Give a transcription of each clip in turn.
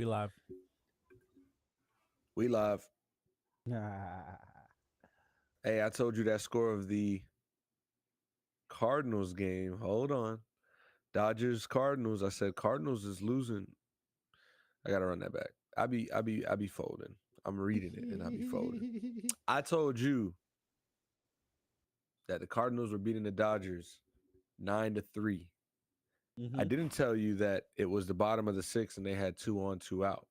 We live. We live. Nah. Hey, I told you that score of the Cardinals game. Hold on. Dodgers Cardinals. I said Cardinals is losing. I gotta run that back. I be folding. I'm reading it and I be folding. I told you that the Cardinals were beating the Dodgers 9-3. I Mm-hmm. didn't tell you that it was the bottom of the sixth and they had 2 on, 2 out.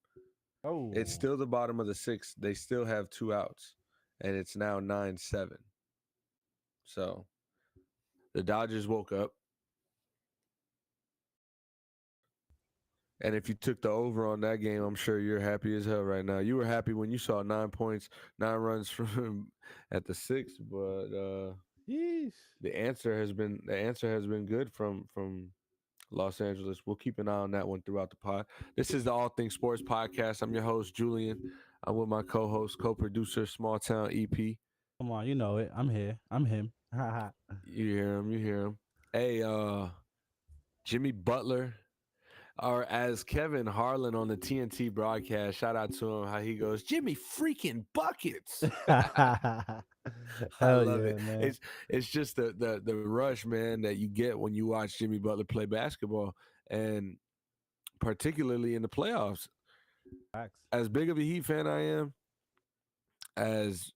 It's Oh, still the bottom of the sixth. They still have 2 outs. And it's now 9-7. So the Dodgers woke up. And if you took the over on that game, I'm sure you're happy as hell right now. You were happy when you saw 9 points, 9 runs from at the sixth, but yeesh. the answer has been good from Los Angeles. We'll keep an eye on that one throughout the pod. This is the All Things Sports Podcast. I'm your host, Julian. I'm with my co-host, co-producer, Small Town EP. Come on, you know it. I'm here. I'm him. Haha. You hear him, you hear him. Hey, Jimmy Butler. Or as Kevin Harlan on the TNT broadcast, shout out to him, how he goes, Jimmy freaking buckets. I Hell love it. yeah, man. It's just the rush, man, that you get when you watch Jimmy Butler play basketball, and particularly in the playoffs. Facts. As big of a Heat fan I am, as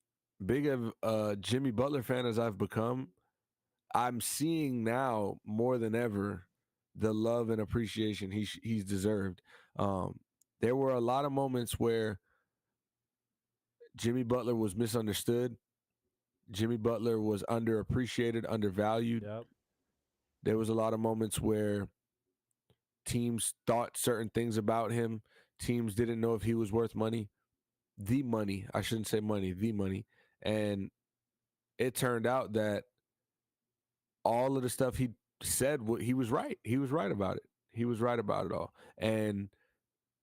big of a Jimmy Butler fan as I've become, I'm seeing now more than ever the love and appreciation he's deserved. Um, there were a lot of moments where Jimmy Butler was misunderstood. Jimmy Butler was underappreciated, undervalued. Yep. There was a lot of moments where teams thought certain things about him. Teams didn't know if he was worth money. The money, I shouldn't say money, the money. And it turned out that all of the stuff he said, he was right. He was right about it. He was right about it all. And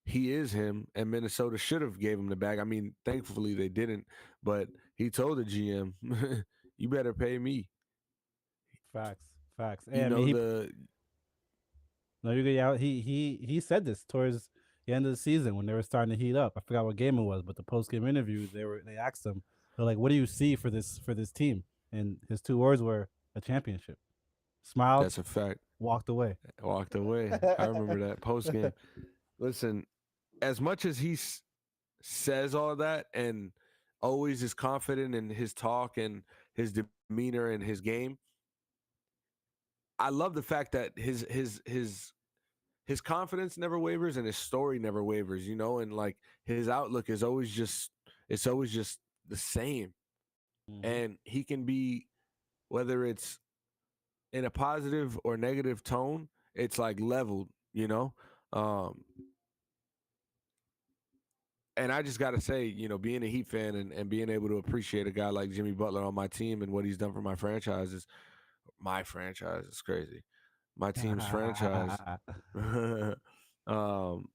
he is him, and Minnesota should have gave him the bag. I mean, thankfully they didn't, but he told the GM, "You better pay me." Facts. Facts. You And I mean, know the no, you yeah, he said this towards the end of the season when they were starting to heat up. I forgot what game it was, but the post game interview, they asked him, they're like, "What do you see for this team?" And his two words were a championship. Smiled, that's a fact. walked away. Walked away. I remember that post game. Listen, as much as says all that and always is confident in his talk and his demeanor and his game, I love the fact that his confidence never wavers and his story never wavers, and like his outlook is always just it's always just the same. Hmm. And he can be, whether it's in a positive or negative tone, it's like leveled, you know? Um and I just got to say, being a Heat fan and being able to appreciate a guy like Jimmy Butler on my team and what he's done for my franchise is crazy. My team's franchise. um,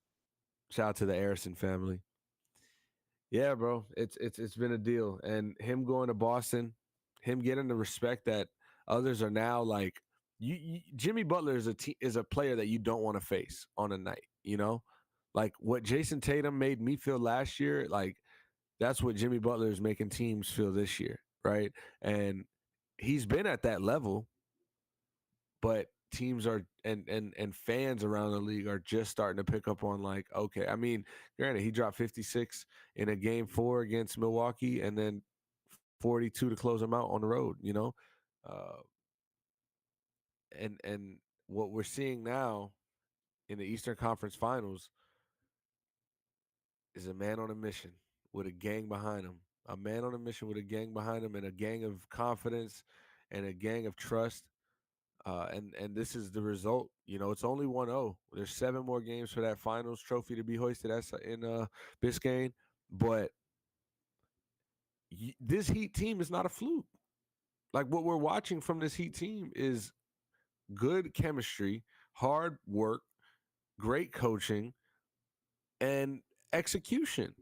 Shout out to the Harrison family. Yeah, bro, it's been a deal, and him going to Boston, him getting the respect that others are now like. Jimmy Butler is a player that you don't want to face on a night. Like what Jason Tatum made me feel last year. Like that's what Jimmy Butler is making teams feel this year, right? And he's been at that level, but teams are and fans around the league are just starting to pick up on, like, okay, I mean, granted, he dropped 56 in a game 4 against Milwaukee and then 42 to close them out on the road. uh, and what we're seeing now in the Eastern Conference Finals is a man on a mission with a gang behind him. A man on a mission with a gang behind him and a gang of confidence and a gang of trust. And this is the result. It's only 1-0. There's 7 more games for that finals trophy to be hoisted in Biscayne. But this Heat team is not a fluke. Like, what we're watching from this Heat team is good chemistry, hard work, great coaching, and execution.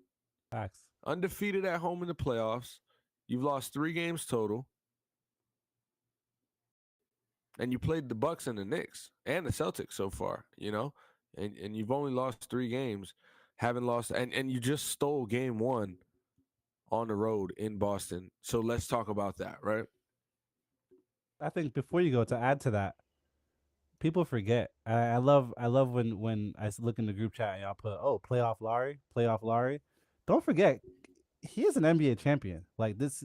Facts. Undefeated at home in the playoffs. You've lost 3 games total. And you played the Bucks and the Knicks and the Celtics so far, and you've only lost 3 games. haven't lost, and you just stole game one on the road in Boston. So let's talk about that, right? I think before you go to add to that, people forget. I love when look in the group chat and y'all put, oh, playoff Laurie, playoff Laurie. Don't forget, he is an NBA champion. Like this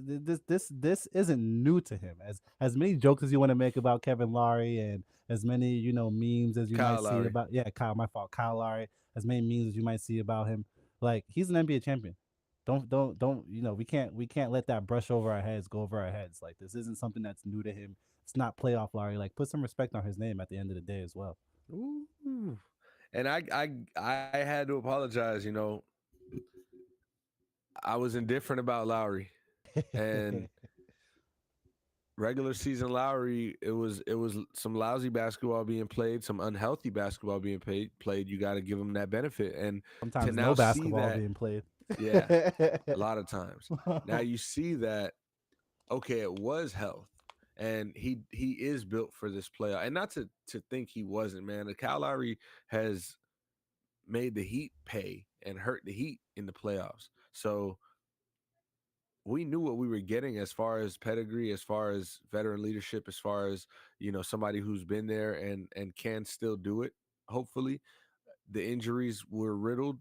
isn't new to him. As many jokes as you want to make about Kevin Lowry, and as many memes as you might Kyle see Lowry. about, yeah, Kyle, my fault, Kyle Lowry, as many memes as you might see about him, like he's an NBA champion. Don't we can't let that brush over our heads, go over our heads. Like this isn't something that's new to him. It's not playoff Lowry. Like put some respect on his name at the end of the day as well. Ooh. And I had to apologize. I was indifferent about Lowry, and regular season Lowry, it was some lousy basketball being played, some unhealthy basketball being played. You got to give him that benefit, and to Sometimes now no see basketball that, being played. yeah, a lot of times. Now you see that, okay, it was health, and he is built for this playoff, and not to think he wasn't, man. The Kyle Lowry has made the Heat pay and hurt the Heat in the playoffs, so we knew what we were getting as far as pedigree, as far as veteran leadership, as far as somebody who's been there and can still do it. Hopefully, the injuries were riddled,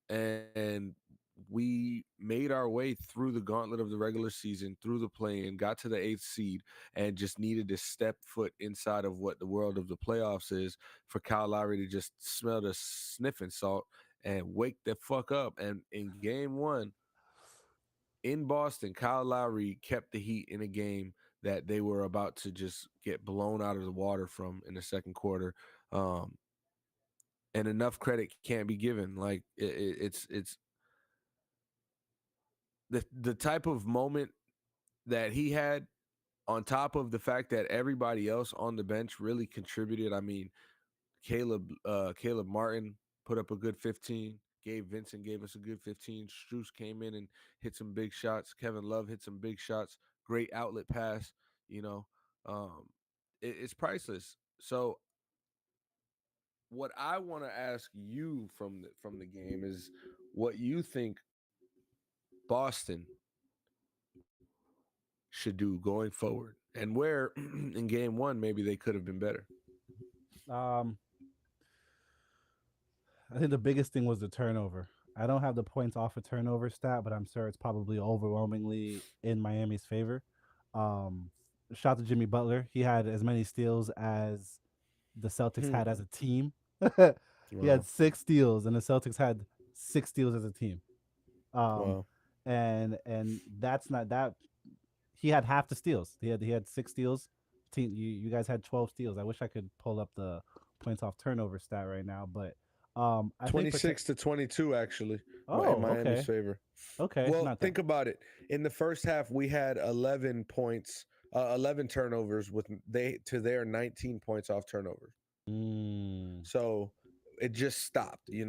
and we made our way through the gauntlet of the regular season, through the play-in, got to the eighth seed, and just needed to step foot inside of what the world of the playoffs is for Kyle Lowry to just smell the sniffing salt and wake the fuck up. And in game one in Boston, Kyle Lowry kept the Heat in a game that they were about to just get blown out of the water from in the second quarter. Um, and enough credit can't be given. Like it's the type of moment that he had, on top of the fact that everybody else on the bench really contributed. I mean, Caleb Martin put up a good 15. Gabe Vincent gave us a good 15. Struess came in and hit some big shots. Kevin Love hit some big shots. Great outlet pass. You know, um, it's priceless. So, what I want to ask you from the game is what you think Boston should do going forward, and where in game one maybe they could have been better. um, I think the biggest thing was the turnover. I don't have the points off a turnover stat, but I'm sure it's probably overwhelmingly in Miami's favor. Um, Shout to Jimmy Butler. He had as many steals as the Celtics Hmm. had as a team. He had Wow. 6 steals, and the Celtics had 6 steals as a team. Um, Wow. and that's not that. He had half the steals. He had 6 steals. Team, you guys had 12 steals. I wish I could pull up the points off turnover stat right now, but I think 26-22 actually in Oh, Miami's okay, favor. okay, Well, not that. think about it. In the first half, we had 11 points, 11 turnovers with they to their 19 points off turnovers. Mm, So it just stopped. yeah,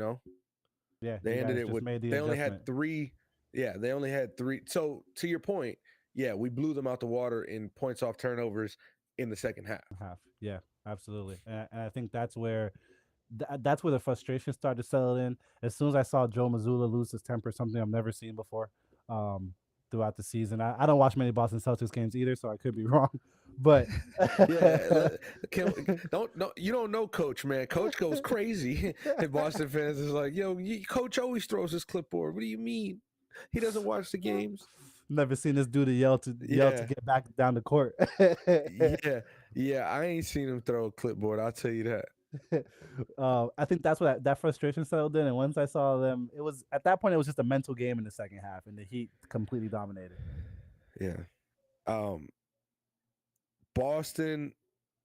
you They ended guys it just with made the they only had adjustment. three. Yeah, they only had three. So to your point, yeah, we blew them out the water in points off turnovers in the second half. Half, yeah, absolutely, and I think that's where the frustration started to settle in. As soon as I saw Joe Mazzulla lose his temper, something I've never seen before, um, throughout the season. I don't watch many Boston Celtics games either, so I could be wrong, but Yeah, don't you don't know Coach, man. Coach goes crazy, and Boston fans is like, "Yo, Coach always throws his clipboard. What do you mean? He doesn't watch the games." never seen this dude yell to Yeah, get back down the court. yeah, yeah. I ain't seen him throw a clipboard. I'll tell you that. I think that's what that frustration settled in. And once I saw them, it was at that point it was just a mental game in the second half, and the Heat completely dominated. Yeah. Um, Boston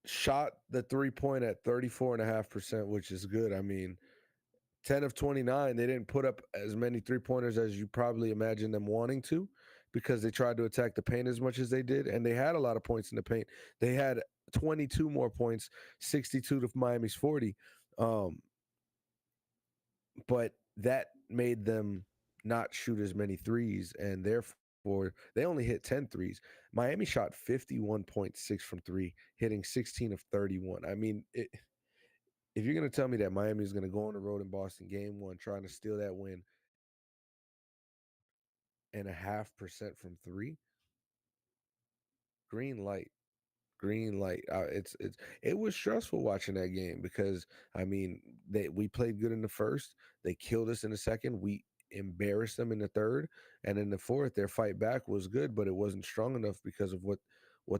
shot the 3-point at 34.5%, which is good. I mean, 10 of 29, they didn't put up as many 3-pointers as you probably imagine them wanting to, because they tried to attack the paint as much as they did, and they had a lot of points in the paint. They had 22 more points, 62 to Miami's 40. Um, but that made them not shoot as many threes, and therefore they only hit 10 threes. Miami shot 51.6 from three, hitting 16 of 31. I mean, if you're gonna tell me that Miami is gonna go on the road in Boston game one, trying to steal that win and a half percent from three, green light. Green light. It was stressful watching that game because I mean we played good in the first. They killed us in the second. We embarrassed them in the third, and in the fourth, their fight back was good, but it wasn't strong enough because of what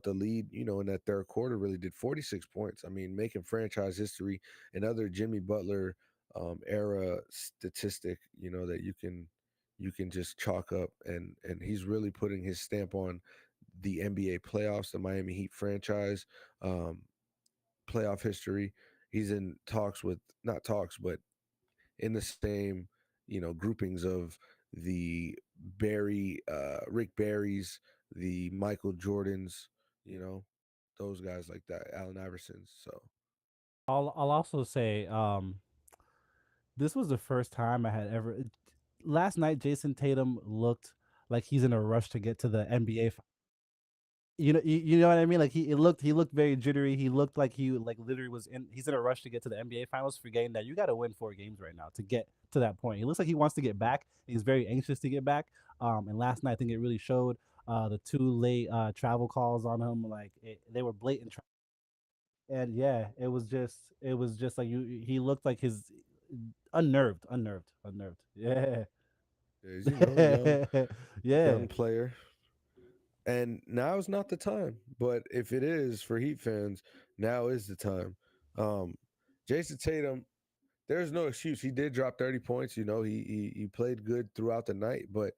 the lead in that third quarter really did. 46 points. I mean, making franchise history. Another Jimmy Butler era statistic. That you can just chalk up, and he's really putting his stamp on the NBA playoffs, the Miami Heat franchise, um, playoff history. He's in talks with not talks, but in the same groupings of the Rick Barrys, the Michael Jordans, you know, those guys like that, Allen Iversons. So I'll also say this was the first time I had ever. Last night, Jason Tatum looked like he's in a rush to get to the NBA. You know what I mean? Like he looked very jittery. He looked like he like literally was in. He's in a rush to get to the NBA finals, forgetting that you got to win 4 games right now to get to that point. He looks like he wants to get back. He's very anxious to get back. And last night I think it really showed. The 2 late travel calls on him, like they were blatant. And yeah, it was just like you. He looked like his unnerved. Yeah, yeah, he's young yeah. young player, and now is not the time. But if it is for Heat fans, now is the time. Um, Jason Tatum, there's no excuse. He did drop 30 points. He played good throughout the night, but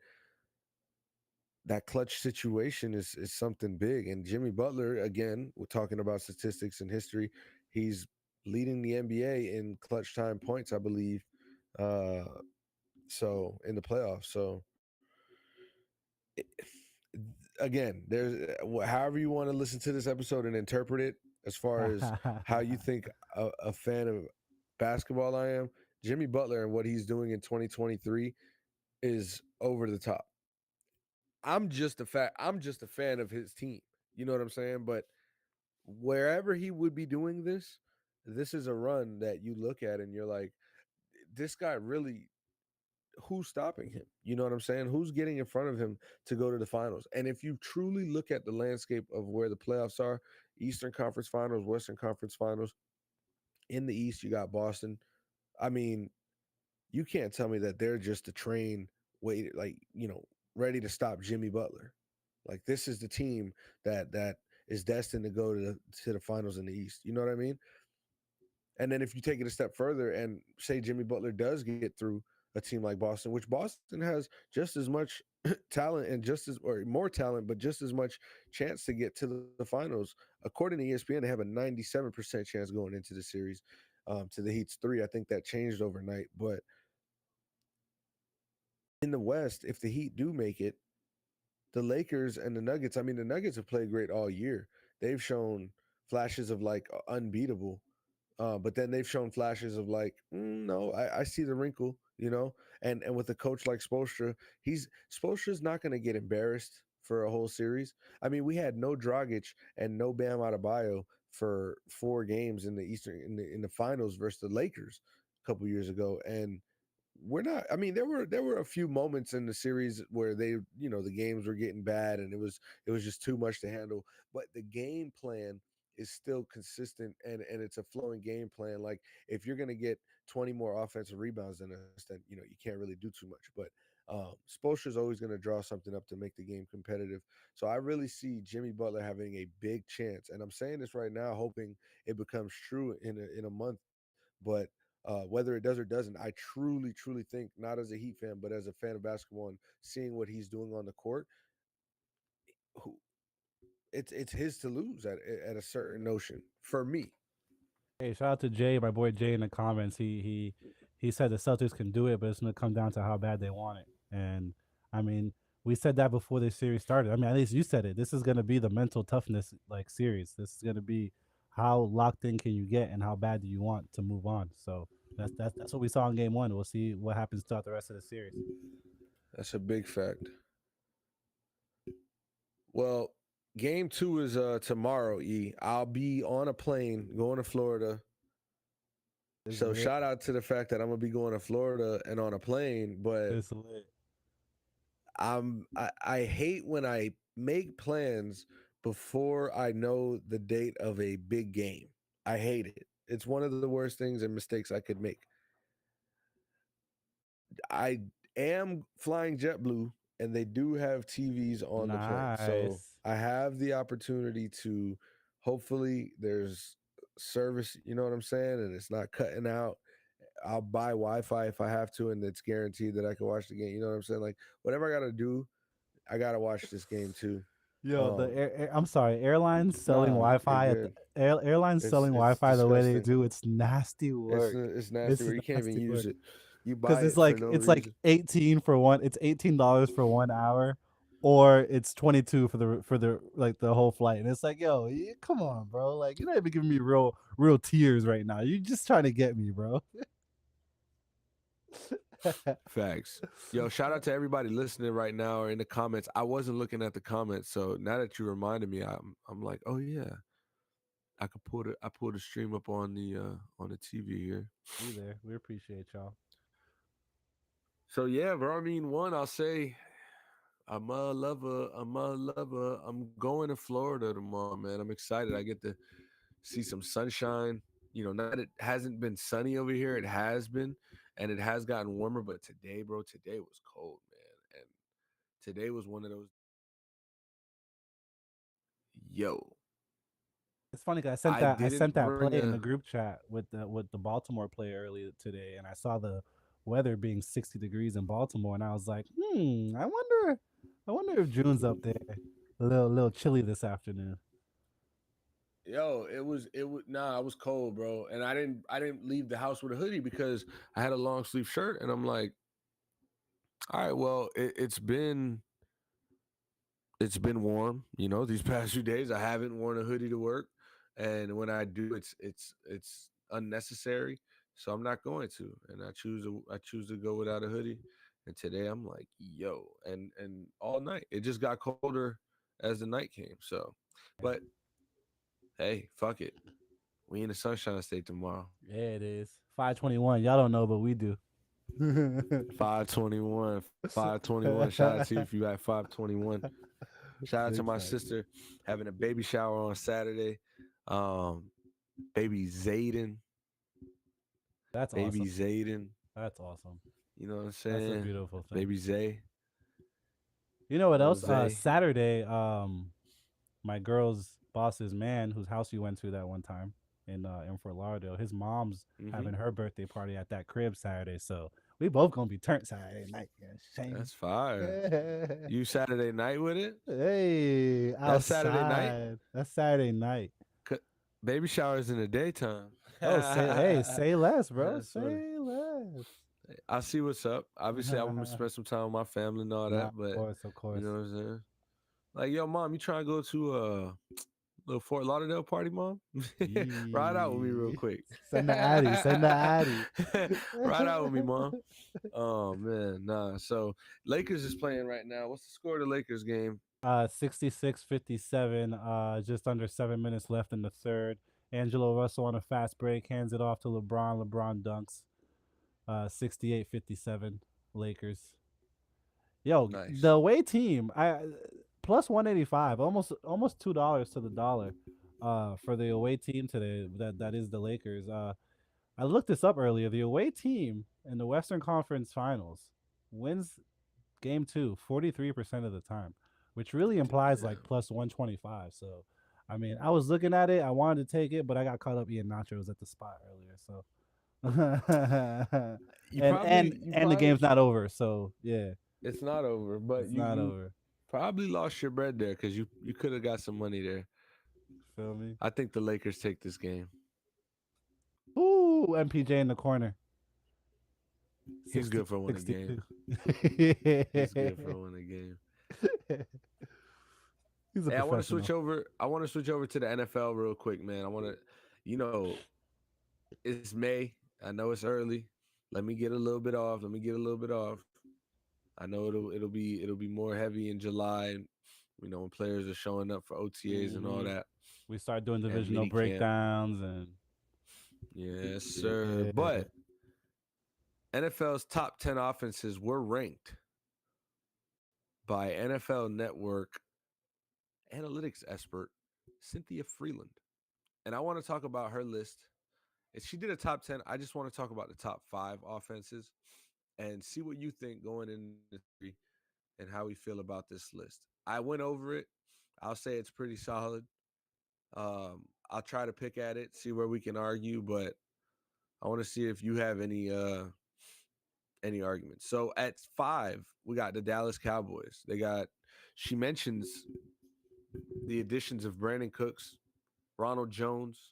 that clutch situation is something big. And Jimmy Butler, again, we're talking about statistics and history. He's leading the NBA in clutch time points, I believe. Uh, so in the playoffs. So it, again, there's however you want to listen to this episode and interpret it as far as how you think a fan of basketball I am. Jimmy Butler and what he's doing in 2023 is over the top. I'm just a fan of his team. You know what I'm saying? But wherever he would be doing this, this is a run that you look at and you're like, this guy really, who's stopping him? You know what I'm saying? Who's getting in front of him to go to the finals? And if you truly look at the landscape of where the playoffs are, Eastern Conference Finals, Western Conference Finals, in the East, you got Boston. I mean, you can't tell me that they're just a train wait like, ready to stop Jimmy Butler. Like this is the team that is destined to go to the finals in the East. You know what I mean? And then if you take it a step further and say Jimmy Butler does get through a team like Boston, which Boston has just as much talent and just as or more talent, but just as much chance to get to the finals. According to ESPN, they have a 97% chance going into the series. To the Heat's 3. I think that changed overnight. But in the West, if the Heat do make it, the Lakers and the Nuggets, I mean, the Nuggets have played great all year. They've shown flashes of like unbeatable, but then they've shown flashes of like, no, I see the wrinkle, and with a coach like Spoelstra, Spoelstra's not going to get embarrassed for a whole series. I mean, we had no Dragic and no Bam Adebayo for 4 games in the Eastern in the finals versus the Lakers a couple years ago, and we're not. I mean, there were a few moments in the series where the games were getting bad and it was just too much to handle. But the game plan is still consistent and it's a flowing game plan. Like if you're gonna get 20 more offensive rebounds than us, then you can't really do too much. But Spoelstra's always gonna draw something up to make the game competitive. So I really see Jimmy Butler having a big chance, and I'm saying this right now, hoping it becomes true in a month. But whether it does or doesn't, I truly, truly think, not as a Heat fan, but as a fan of basketball and seeing what he's doing on the court, who it's his to lose at a certain notion for me. Hey, shout out to Jay, my boy Jay in the comments. He said the Celtics can do it, but it's gonna come down to how bad they want it. And I mean, we said that before this series started. I mean, at least you said it. This is gonna be the mental toughness like series. This is gonna be how locked in can you get and how bad do you want to move on. So that's what we saw in game 1. We'll see what happens throughout the rest of the series. That's a big fact. Well, game two is tomorrow. I'll be on a plane going to Florida It's So lit. shout out to the fact that I'm gonna be going to Florida and on a plane, but It's lit. I hate when I make plans before I know the date of a big game. I hate it. It's one of the worst things and mistakes I could make. I am flying JetBlue and they do have TVs on the plane. So Nice. I have the opportunity to hopefully there's service, you know what I'm saying? And it's not cutting out. I'll buy Wi-Fi if I have to, and it's guaranteed that I can watch the game. You know what I'm saying? Like whatever I gotta do, I gotta watch this game too. Yo, the Um, I'm sorry, airlines selling nah, you're Wi-Fi at the good. airlines selling It's Wi-Fi the way they disgusting. do, it's nasty work. It's nasty It's where you can't even nasty use work. it. You Because buy it for no it's like reason. 18 for one. It's $18 for 1 hour, or it's 22 for the like the whole flight. And it's like, yo, come on, bro. Like you're not even giving me real tears right now. You're just trying to get me, bro. Facts. Yo, shout out to everybody listening right now or in the comments. I wasn't looking at the comments, so now that you reminded me, I'm like, oh yeah, I pulled the stream up on the TV here. See there. We appreciate y'all. So yeah, bro. I mean, one, I'll say I'm a lover. I'm a lover. I'm going to Florida tomorrow, man. I'm excited. I get to see some sunshine. You know, not it hasn't been sunny over here. It has been, and it has gotten warmer. But today, bro, today was cold, man. And today was one of those. Yo, It's funny because I I didn't sent that bring play in a. the group chat with the Baltimore play earlier today, and I saw the weather being 60 degrees in Baltimore, and I was like, I wonder if June's up there, a little chilly this afternoon. Yo, it was nah, I was cold, bro. And I didn't leave the house with a hoodie because I had a long sleeve shirt and I'm like, all right, well, it's been warm, you know, these past few days. I haven't worn a hoodie to work. And when I do, it's unnecessary. So I'm not going to. And I choose to go without a hoodie. And today I'm like, yo, and all night. It just got colder as the night came. So but hey, fuck it. We in the Sunshine State tomorrow. Yeah, it is 5:21. Y'all don't know, but we do. 521. 521. Shout out to you if you at 521. Shout out to Big my facts. sister having a baby shower on Saturday. Um, baby Zayden. That's Baby awesome. Zayden. That's awesome. You know what I'm That's a saying? beautiful thing. Baby Zay. You know what Little else? Zay. Saturday, my girl's boss's man, whose house we went to that one time in Fort Lauderdale, his mom's Mm-hmm. having her birthday party at that crib Saturday. So we both gonna be turned Saturday night. Yeah, shame. That's fire. You Saturday night with it? Hey, That's Saturday night? outside. That's Saturday night. C- Baby showers in the daytime. Oh, say less, bro. That's funny. Say less. I'll see what's up. Obviously, I'm gonna spend some time with my family and all Nah, that, but of you course. know what I'm saying? Like, yo, mom, you trying to go to a little Fort Lauderdale party, mom? Ride out with me real Yee. quick. Send the Addy. Send the Addy. Ride out with me, mom. Oh man, nah. So Lakers is playing right now. What's the score of the Lakers game? 66-57. Just under 7 minutes left in the third. Angelo Russell on a fast break hands it off to LeBron. LeBron dunks. 68-57. Lakers. Yo, the Nice. away team, I plus 185, almost $2 to the dollar. For the away team today, that is the Lakers. I looked this up earlier. The away team in the Western Conference Finals wins game two 43% of the time, which really implies like Damn. plus 125. So, I mean, I was looking at it. I wanted to take it, but I got caught up eating nachos at the spot earlier. So, You and the probably game's not over. So yeah, it's not over, but it's you not you over. probably lost your bread there because you could have got some money there. Feel me? I think the Lakers take this game. Ooh, MPJ in the corner. He's 60, good for winning a game. 62. He's good for winning a game. He's a Hey, I want to switch professional. over. I want to switch over to the NFL real quick, man. I want to, you know, it's May. I know it's early. Let me get a little bit off. Let me get a little bit off. I know it'll be more heavy in July, and you know when players are showing up for OTAs and all Hmm. that We start doing and divisional mini camp. breakdowns and Yes, sir. Yeah. But NFL's top 10 offenses were ranked by NFL Network analytics expert Cynthia Freeland. And I want to talk about her list. If she did a top 10, I just want to talk about the top 5 offenses and see what you think going into and how we feel about this list. I went over it. I'll say it's pretty solid. I'll try to pick at it, see where we can argue, but I want to see if you have any arguments. So at 5, we got the Dallas Cowboys. She mentions the additions of Brandon Cooks, Ronald Jones,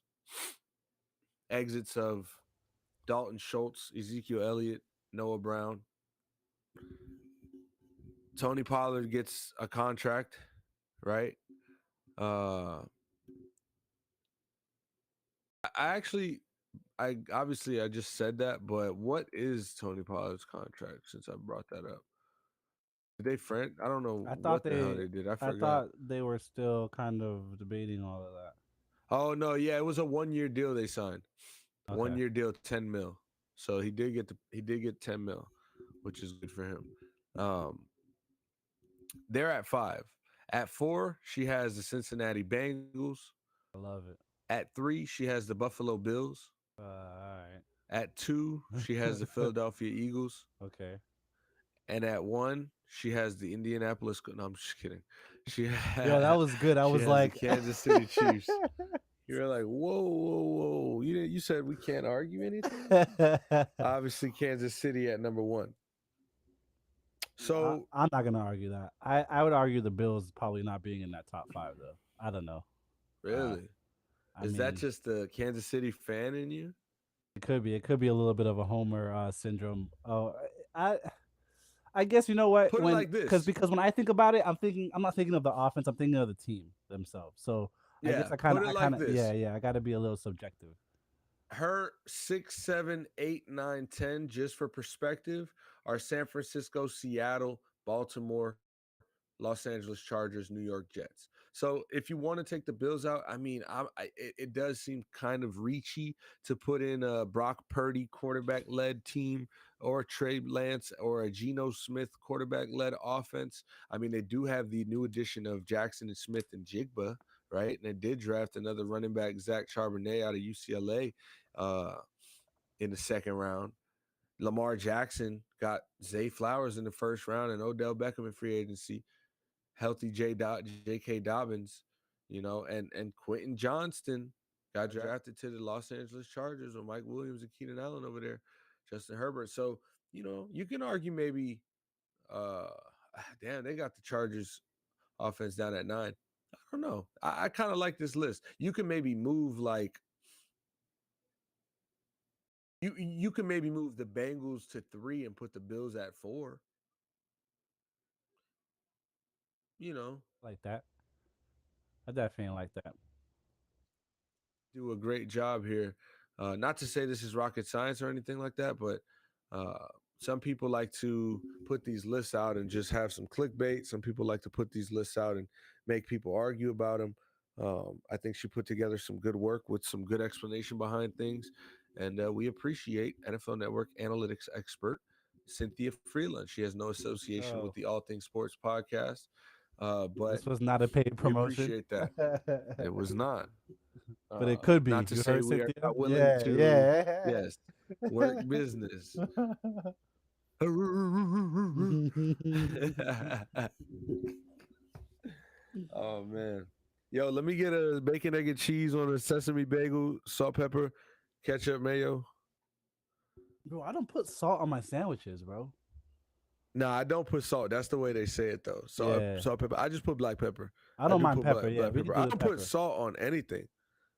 exits of Dalton Schultz, Ezekiel Elliott, Noah Brown. Tony Pollard gets a contract, right? Uh, I obviously I just said that, but what is Tony Pollard's contract? Since I brought that up, did they friend? I don't know I thought what the hell they they did. I I forgot. thought they were still kind of debating all of that. Oh no, yeah, it was a 1 year deal they signed. Okay. 1 year deal, 10 mil. So he did get 10 mil, which is good for him. Um, they're at 5. At 4, she has the Cincinnati Bengals. I love it. At 3, she has the Buffalo Bills. All At 2, she has the right. Philadelphia Eagles. Okay. And at 1, she has the Indianapolis. No, I'm just kidding. She Yo, that has, was good. I she was has the like, Kansas City Chiefs. You're like, whoa, whoa, whoa! You said we can't argue anything. Obviously, Kansas City at number 1. So I'm not gonna argue that. I would argue the Bills probably not being in that top 5 though. I don't know. Uh, really, I is that mean, just the Kansas City fan in you? it could be. It could be a little bit of a Homer syndrome. Oh, I I guess you know what Put it when like this. because when I think about it, I'm not thinking of the offense. I'm thinking of the team themselves. So I guess Yeah, put it I like kind of this. yeah. I got to be a little subjective. Her 6, 7, 8, 9, 10, just for perspective, are San Francisco, Seattle, Baltimore, Los Angeles Chargers, New York Jets. So if you want to take the Bills out, I mean, it does seem kind of reachy to put in a Brock Purdy quarterback-led team or a Trey Lance or a Geno Smith quarterback-led offense. I mean, they do have the new addition of Jackson and Smith and Jigba, right? And they did draft another running back, Zach Charbonnet, out of UCLA uh, in the second round. Lamar Jackson got Zay Flowers in the first round and Odell Beckham in free agency. Healthy J.K. Dobbins, and Quentin Johnston got drafted to the Los Angeles Chargers with Mike Williams and Keenan Allen over there, Justin Herbert. So, you can argue maybe, uh, damn, they got the Chargers offense down at 9. I don't know. I kind of like this list. You can maybe move like you can maybe move the Bengals to 3 and put the Bills at 4. You know, Like that. I definitely like that. do a great job here. Not to say this is rocket science or anything like that, but uh, some people like to put these lists out and just have some clickbait. Some people like to put these lists out and make people argue about them. I think she put together some good work with some good explanation behind things. And we appreciate NFL Network analytics expert Cynthia Freeland. She has no association with Oh, the All Things Sports podcast, but this was not a paid we promotion. appreciate that. It was not. But it could Not be. to You say heard we are Cynthia? not willing Yeah, to, yeah. yes, work business. Oh man, yo, let me get a bacon, egg, and cheese on a sesame bagel, salt, pepper, ketchup, mayo. Bro, I don't put salt on my sandwiches, bro. Nah, I don't put salt. That's the way they say it though. Yeah. Salt, pepper. I just put black pepper. I I don't do mind put pepper. Yeah, black we could pepper. do I the don't put pepper. salt on anything.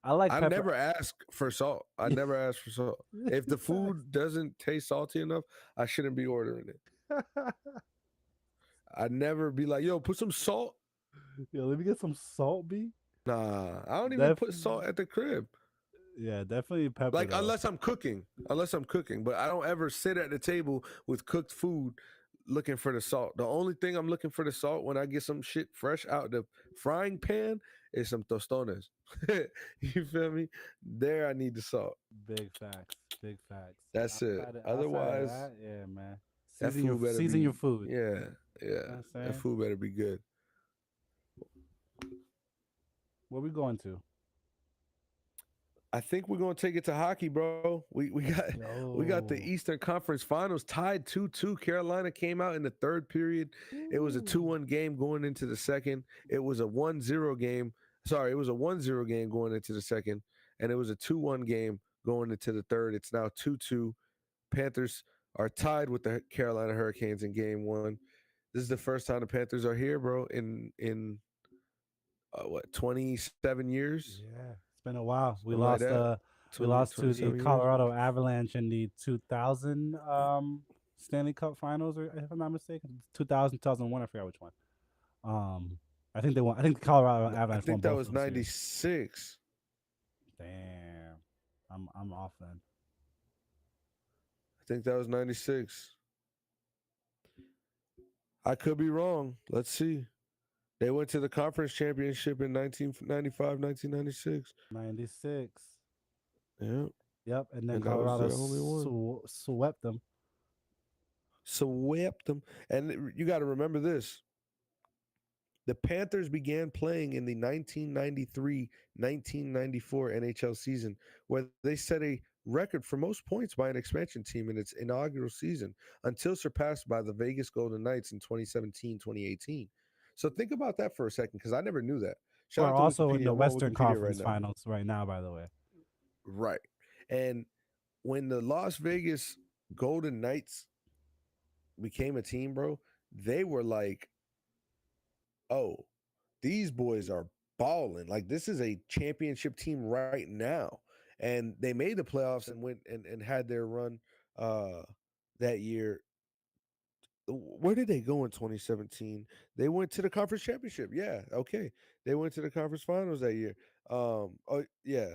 I like I pepper. never ask for salt. I never ask for salt. If the Facts. food doesn't taste salty enough, I shouldn't be ordering it. I'd never be like, yo, put some salt. Yo, let me get some salt, B. Nah, I don't even Def- put salt at the crib. yeah, definitely pepper Like though. unless I'm cooking, but I don't ever sit at the table with cooked food looking for the salt. The only thing I'm looking for the salt when I get some shit fresh out the frying pan is some tostones. You feel me? There, I need the salt. Big facts. Big facts. That's it. Outside of Otherwise, that, yeah, man. that food better Season your be food. yeah, You know yeah. what I'm That saying? food better be good. Where we going to? I think we're gonna take it to hockey, bro. We got the Yo. Eastern Conference Finals tied 2-2. Carolina came out in the third period. It was a Ooh. 2-1 game going into the second. It was a 1-0 game. Sorry, it was a 1-0 game going into the second, and it was a 2-1 game going into the third. It's now 2-2. Panthers are tied with the Carolina Hurricanes in game 1. This is the first time the Panthers are here, bro, in what, 27 years? Yeah. It's been a while. Something like that. We 20, lost to the 27 years. Colorado Avalanche in the 2000 Stanley Cup Finals, or if I'm not mistaken, 2000, 2001. I forgot which one. Um, I think they won. I think the Colorado I Avalanche won think that both was of those years. 96. Damn, I'm off then. I think that was 96. I could be wrong. Let's see. They went to the conference championship in 1995, 1996. 96. Yeah. Yep, and then And that was Colorado their only one. swept them. Swept them. And you got to remember this. The Panthers began playing in the 1993-1994 NHL season, where they set a record for most points by an expansion team in its inaugural season, until surpassed by the Vegas Golden Knights in 2017-2018. So think about that for a second, because I never knew that. Shout We're out to also in Wikipedia. the I'm on Western Wikipedia right Conference now. Finals right now, by the way. Right. And when the Las Vegas Golden Knights became a team, bro, they were like, oh, these boys are balling. Like, this is a championship team right now. And they made the playoffs and went and had their run that year. Where did they go in 2017? They went to the conference championship. Yeah, okay. They went to the conference finals that year. Oh yeah.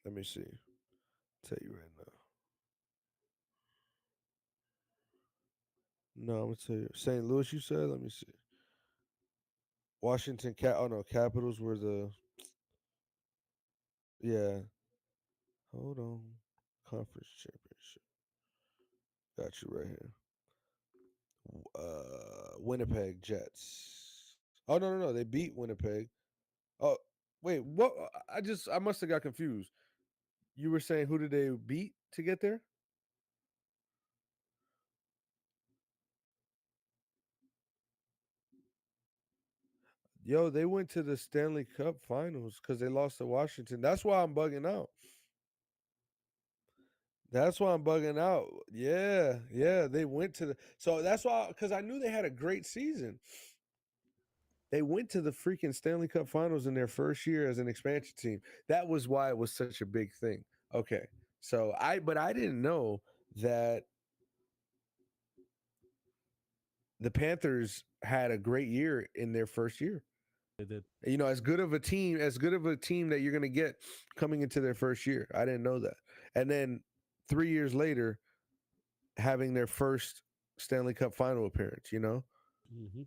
Let me see. Tell you right now. No, I'm gonna tell you. St. Louis, you said. Let me see. Washington Cat. Oh no, Capitals were the. Yeah. Hold on. Conference championship. Got you right here. Winnipeg Jets. Oh no. They beat Winnipeg. Oh wait, what? I must have got confused. You were saying who did they beat to get there? Yo, they went to the Stanley Cup Finals because they lost to Washington. That's why I'm bugging out. That's why I'm bugging out. Yeah, they went to the. So that's why, because I knew they had a great season. They went to the freaking Stanley Cup Finals in their first year as an expansion team. That was why it was such a big thing. Okay, but I didn't know that the Panthers had a great year in their first year. They did. As good of a team that you're going to get coming into their first year. I didn't know that. And then 3 years later, having their first Stanley Cup final appearance, Hmm.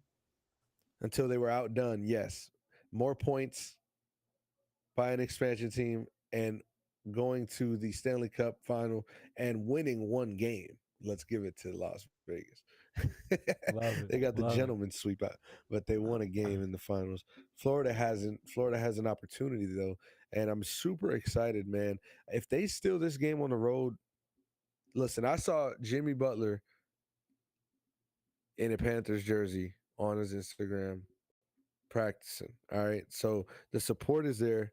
until they were outdone. Yes, more points by an expansion team and going to the Stanley Cup final and winning one game. Let's give it to Las Vegas. Love They it. got the Love it. gentleman sweep out, but they won a game in the finals. Florida hasn't. Florida has an opportunity though, and I'm super excited, man. If they steal this game on the road, listen, I saw Jimmy Butler in a Panthers jersey on his Instagram practicing. All right. So the support is there.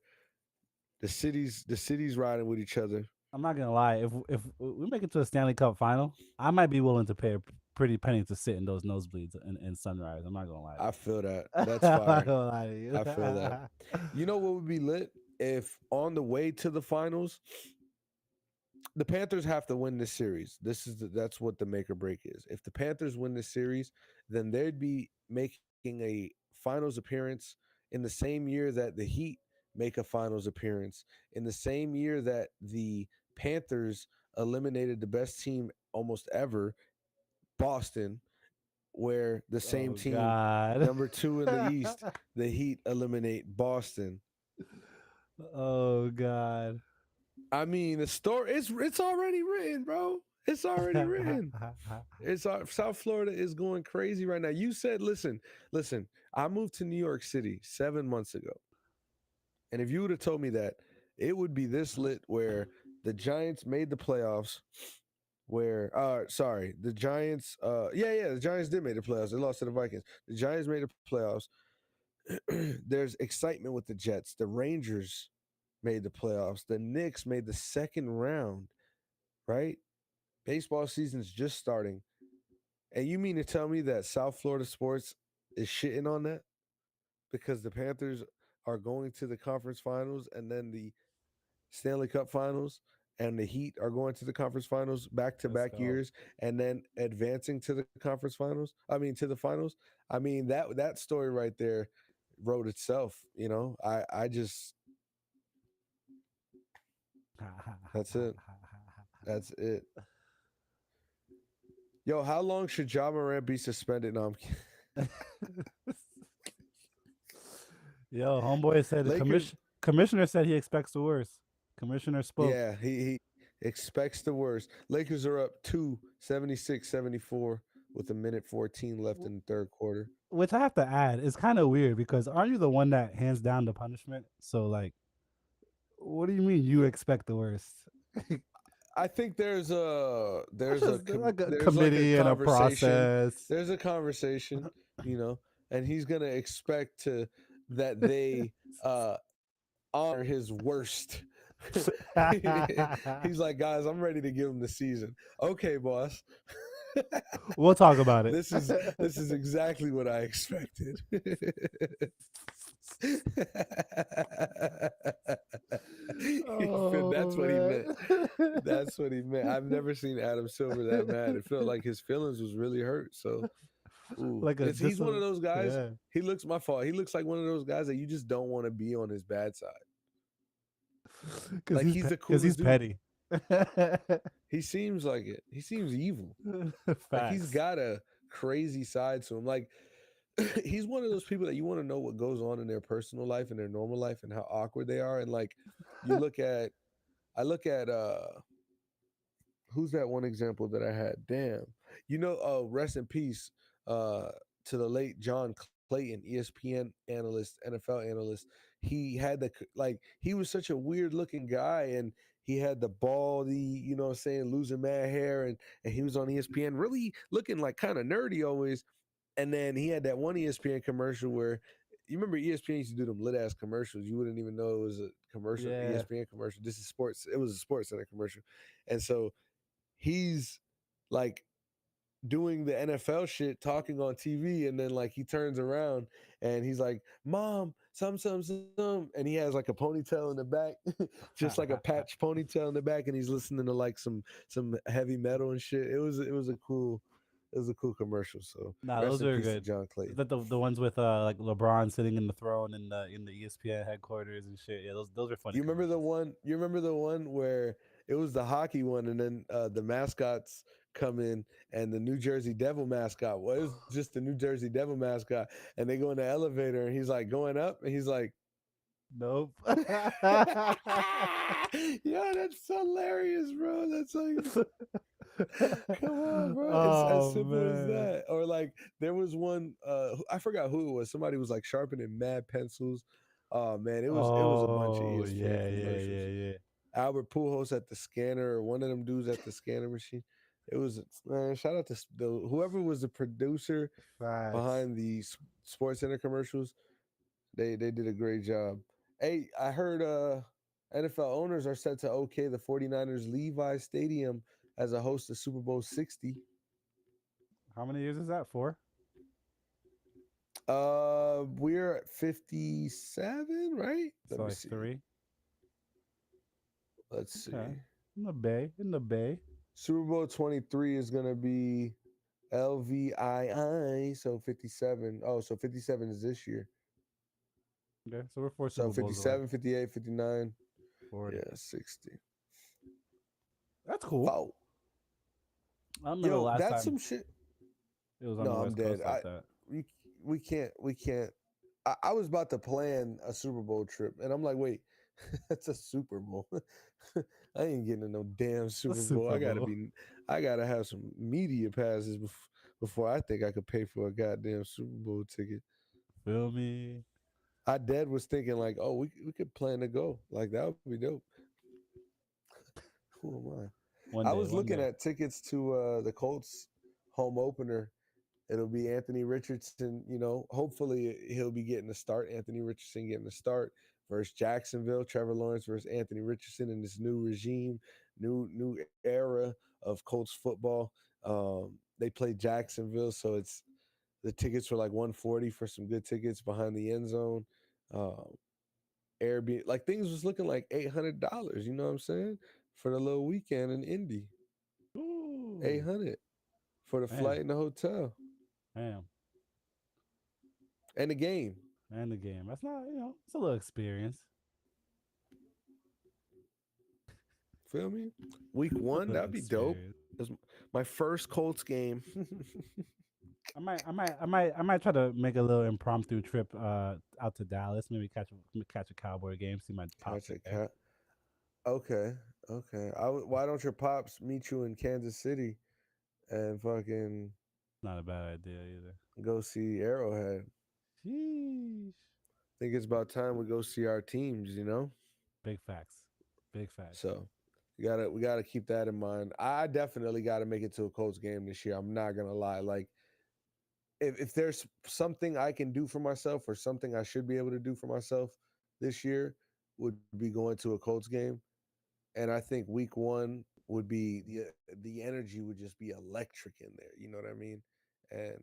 The city's riding with each other. I'm not gonna lie. If we make it to a Stanley Cup final, I might be willing to pay a pretty penny to sit in those nosebleeds in Sunrise. I'm not gonna lie to I feel that. you. That's I'm not fire. gonna lie to you. I feel that. You know what would be lit if on the way to the finals, the Panthers have to win this series. That's what the make or break is. If the Panthers win this series, then they'd be making a finals appearance in the same year that the Heat make a finals appearance, in the same year that the Panthers eliminated the best team almost ever, Boston, where the same Oh team, God. number 2 in the East, the Heat eliminate Boston. Oh God. I mean, the story it's already written, bro. It's already written. South Florida is going crazy right now. You said, listen. I moved to New York City 7 months ago, and if you would have told me that it would be this lit, where the Giants made the playoffs, where sorry, the Giants, the Giants did make the playoffs. They lost to the Vikings. The Giants made the playoffs. There's excitement with the Jets. The Rangers made the playoffs. The Knicks made the second round. Right? Baseball season's just starting. And you mean to tell me that South Florida sports is shitting on that because the Panthers are going to the conference finals and then the Stanley Cup finals, and the Heat are going to the conference finals back to Let's back go. years and then advancing to the conference finals? I mean, to the finals? I mean, that story right there wrote itself, you know? I just that's it. That's it. Yo, how long should Ja Morant be suspended? No, I'm kidding. Yo, homeboy said the Lakers, commissioner said he expects the worst. Commissioner spoke. yeah, he expects the worst. Lakers are up 2, 76-74 with a minute 14 left in the third quarter. Which I have to add is kind of weird because aren't you the one that hands down the punishment? So like, what do you mean you expect the worst? I think That's just like a there's like a committee and a conversation. process. There's a conversation, you know, and he's gonna expect to that they honor his worst. He's like, guys, I'm ready to give him the season. Okay, boss. We'll talk about it. This is exactly what I expected. That's Oh what he meant. man. That's what he meant. I've never seen Adam Silver that mad. It felt like his feelings was really hurt. So, ooh, Like a he's one of those guys. yeah, He looks my fault. He looks like one of those guys that you just don't want to be on his bad side. Like he's the because he's coolest dude. petty. He seems like it. He seems evil. Like he's Facts. got a crazy side to him. Like he's one of those people that you want to know what goes on in their personal life and their normal life and how awkward they are. And like you look at I look at who's that one example that I had? Damn. Rest in peace to the late John Clayton, ESPN analyst, NFL analyst. He had he was such a weird looking guy, and he had the baldy, what I'm saying, losing mad hair, and he was on ESPN really looking like kind of nerdy always. And then he had that one ESPN commercial where you remember ESPN used to do them lit ass commercials. You wouldn't even know it was a commercial, Yeah. ESPN commercial. This is sports. It was a sports center commercial. And so he's like doing the NFL shit, talking on TV, and then like he turns around and he's like, "Mom, some," and he has like a ponytail in the back, just like a patch ponytail in the back, and he's listening to like some heavy metal and shit. It was a cool commercial. So Nah, rest those in are peace to good. John Is Clayton. that the ones with like LeBron sitting in the throne in the ESPN headquarters and shit? Yeah, those are funny You remember the commercials. one? You remember the one where it was the hockey one, and then the mascots come in, and the New Jersey Devil mascot. Well, it was just the New Jersey Devil mascot, and they go in the elevator, and he's like going up, and he's like, Nope. "Yeah, that's hilarious, bro. That's like, come on, bro. It's as Oh simple as man. that." Or like there was one, I forgot who it was. Somebody was like sharpening mad pencils. Oh man, it was a bunch of Oh ESPN yeah, yeah, commercials. yeah, yeah. Albert Pujols at the scanner, or one of them dudes at the scanner machine. It was, man. Shout out to whoever was the producer Facts. behind the Sports Center commercials. They did a great job. Hey, I heard NFL owners are set to okay the 49ers Levi Stadium as a host of Super Bowl 60. How many years is that for? We're at 57, right? Let So me like see. three. Let's Okay. see. In the bay. In the bay. Super Bowl 23 is gonna be LVII, so 57. Oh, so 57 is this year. Okay. So we're four So Super Bowls away. 57, 58, 59. 40. Yeah, 60. That's cool. Oh, I remember the yo, last that's time some shit. it was on No, the I'm West dead. Coast like that. We we can't. I was about to plan a Super Bowl trip, and I'm like, wait, that's a Super Bowl. I ain't getting to no damn The Super Bowl. Super Bowl. I gotta have some media passes before I think I could pay for a goddamn Super Bowl ticket. Feel me? I dead was thinking like, oh, we could plan to go. Like that would be dope. Who am I? One I day, was one looking day. at tickets to the Colts home opener. It'll be Anthony Richardson. You know, hopefully he'll be getting a start. Anthony Richardson getting a start versus Jacksonville. Trevor Lawrence versus Anthony Richardson in this new regime, new era of Colts football. They play Jacksonville, so it's the tickets were like 140 for some good tickets behind the end zone. Um, Airbnb, like things was looking like $800. You know what I'm saying, for the little weekend in Indy. Ooh, 800 for the man, flight and the hotel man, and the game. and the game. That's not, it's a little experience. Feel me? Week A one, little that'd be dope. experience. It was my first Colts game. I might try to make a little impromptu trip out to Dallas. Maybe catch a Cowboy game. See my pops Catch a there. cat. Okay, okay. Why don't your pops meet you in Kansas City and fucking Not a bad idea either. go see Arrowhead? Sheesh. Think it's about time we go see our teams. You know. Big facts. Big facts. So we gotta keep that in mind. I definitely gotta make it to a Colts game this year. I'm not gonna lie. Like if there's something I can do for myself or something I should be able to do for myself this year would be going to a Colts game. And I think week one would be the energy would just be electric in there. You know what I mean? And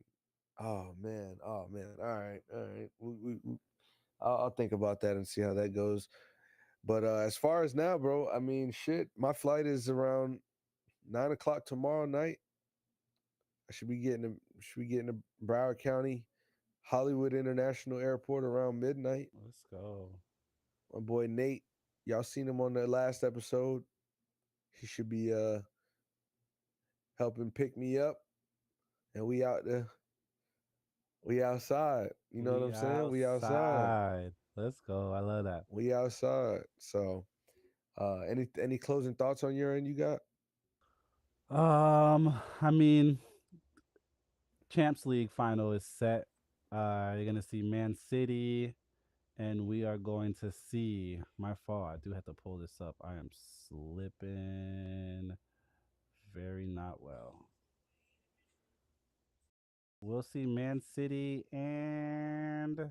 oh man, all right. I'll think about that and see how that goes. But as far as now, bro, I mean, shit, my flight is around 9 o'clock tomorrow night. I should be getting to Broward County, Hollywood International Airport around midnight. Let's go. My boy Nate, y'all seen him on the last episode. He should be helping pick me up, and we out there. We outside. You know what We I'm saying? We outside. outside. Let's go. I love that. We outside. So, any closing thoughts on your end? You got? I mean, Champs League final is set. You're gonna see Man City, and we are going to see. My fault. I do have to pull this up. I am slipping very not well. We'll see Man City and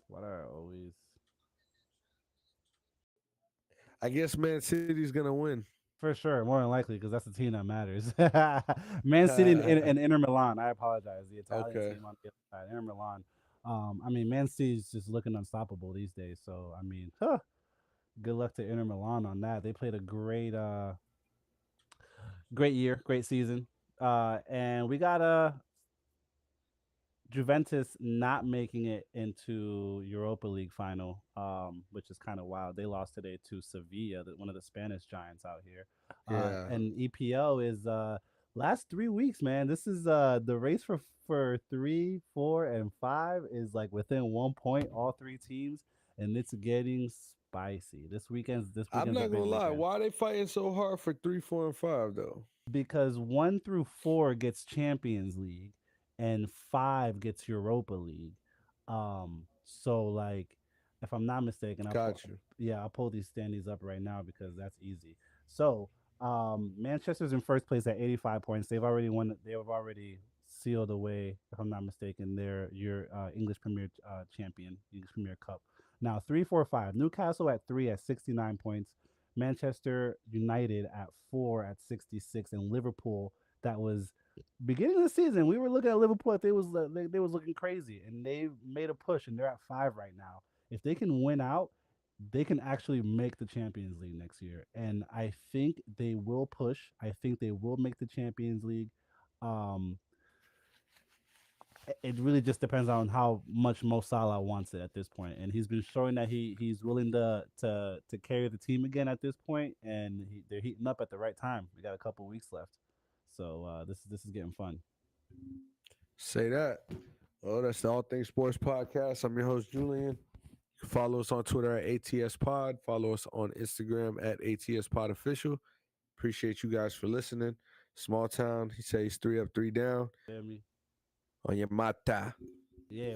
what are always I guess Man City's gonna win. for sure, more than likely, because that's the team that matters. Man City and Inter Milan. I apologize. The Italian Okay. team on the other side, Inter Milan. I mean, Man City's just looking unstoppable these days. So, I mean, good luck to Inter Milan on that. They played a great year, great season. And we got Juventus not making it into Europa League final, which is kind of wild. They lost today to Sevilla, one of the Spanish giants out here. Yeah. And EPO is last 3 weeks, man. This is the race for 3, 4, and 5 is like within 1 point, all three teams, and it's getting spicy. I'm This weekend's a not gonna big lie. weekend Why are they fighting so hard for 3, 4, and 5 though? because 1 through 4 gets Champions League and 5 gets Europa League. So like, if I'm not mistaken, Got you. I'll pull these standings up right now because that's easy. So Manchester's in first place at 85 points. They've already won. They have already sealed away, if I'm not mistaken, their your English Premier champion, English Premier Cup. Now 3, 4, 5. Newcastle at 3 at 69 points. Manchester United at 4 at 66, and Liverpool that was beginning of the season. We were looking at Liverpool. They was looking crazy, and they made a push, and they're at 5 right now. If they can win out, they can actually make the Champions League next year, and I think they will push. I think they will make the Champions League. Um, it really just depends on how much Mo Salah wants it at this point, and he's been showing that he's willing to carry the team again at this point, and they're heating up at the right time. We got a couple weeks left, so this is getting fun. Say that. Well, that's the All Things Sports Podcast. I'm your host, Julian. You can follow us on Twitter at ATSPOD. Follow us on Instagram at ATSPOD Official. Appreciate you guys for listening. Small town, he says 3 up, 3 down. Feel me? On your mata. Yeah.